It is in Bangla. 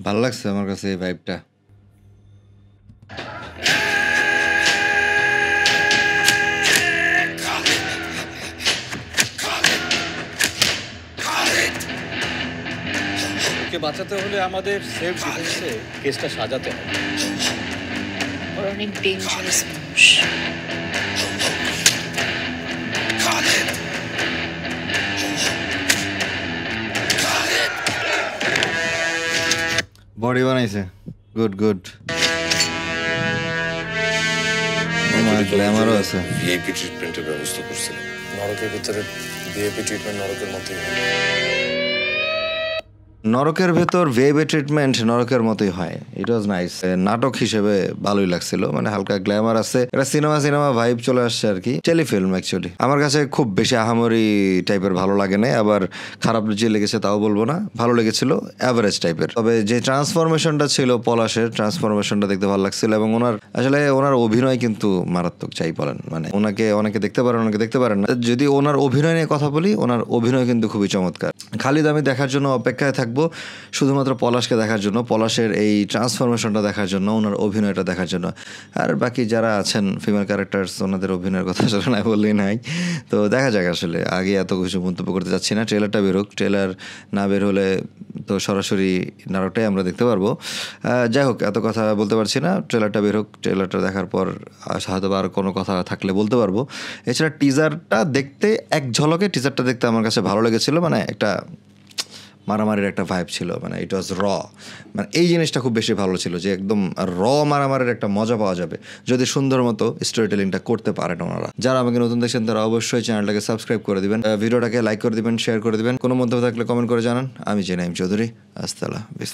ভালো লাগছে আমার কাছে এই ভাইবটা। ওকে বাঁচাতে হলে আমাদের সেলফ ডিফেন্সে কেসটা সাজাতে হবে। ওর অনেক ডেঞ্জারাস মানুষ। বডি বানাইছে, গুড গুড। গ্ল্যামারও আছে। ভিআইপি ট্রিটমেন্টের ব্যবস্থা করছিলাম। নরকের ভিতরে ভিআইপি ট্রিটমেন্ট নরকের মতোই হয়। নরকের ভেতর ভিআইপি ট্রিটমেন্ট নরকের মতোই হয়। ইট ওয়াজ নাইস। নাটক হিসেবে ভালোই লাগছিল, মানে হালকা গ্ল্যামার আছে, এটা সিনেমা ভাইব চলে আসছে আর কি। টেলিফিল্ম অ্যাকচুয়ালি আমার কাছে খুব বেশি আহামরি টাইপের ভালো লাগে না, আবার খারাপ যে লেগেছে তাও বলবো না, ভালো লেগেছিল, অ্যাভারেজ টাইপের। তবে যে ট্রান্সফরমেশনটা ছিল পলাশের, ট্রান্সফরমেশনটা দেখতে ভালো লাগছিল, এবং ওনার অভিনয় কিন্তু মারাত্মক, চাই বলেন, মানে ওনাকে অনেকে দেখতে পারেন, অনেকে দেখতে পারেন না। যদি ওনার অভিনয় নিয়ে কথা বলি, ওনার অভিনয় কিন্তু খুবই চমৎকার। খালিদ আমি দেখার জন্য অপেক্ষায় থাকবো, শুধুমাত্র পলাশকে দেখার জন্য, পলাশের এই ট্রান্সফরমেশনটা দেখার জন্য, ওনার অভিনয়টা দেখার জন্য। আর বাকি যারা আছেন ফিমেল ক্যারেক্টার্স, ওনাদের অভিনয়ের কথা আসলে না বললেই নাই। তো দেখা যাক, আসলে আগে এত কিছু মন্তব্য করতে চাচ্ছি না। ট্রেলারটা বেরোক, ট্রেলার না বের হলে তো সরাসরি নাটকটাই আমরা দেখতে পারবো। যাই হোক, এত কথা বলতে পারছি না, ট্রেলারটা বেরোক, ট্রেলারটা দেখার পর হয়তো আর কোনো কথা থাকলে বলতে পারবো। এছাড়া টিজারটা দেখতে, এক ঝলকে টিজারটা দেখতে আমার কাছে ভালো লেগেছিলো, মানে একটা মারামারির একটা ভাইব ছিল, মানে ইট ওয়াজ র, মানে এই জিনিসটা খুব বেশি ভালো ছিল, যে একদম র মারামারির একটা মজা পাওয়া যাবে যদি সুন্দর মতো স্টোরি টেলিংটা করতে পারেন ওনারা। যারা আমাকে নতুন দেখছেন তারা অবশ্যই চ্যানেলটাকে সাবস্ক্রাইব করে দিবেন, ভিডিওটাকে লাইক করে দিবেন, শেয়ার করে দিবেন, কোনো মন্তব্য থাকলে কমেন্ট করে জানান। আমি জেনাইম চৌধুরী, আস্তালা বিস্তালা।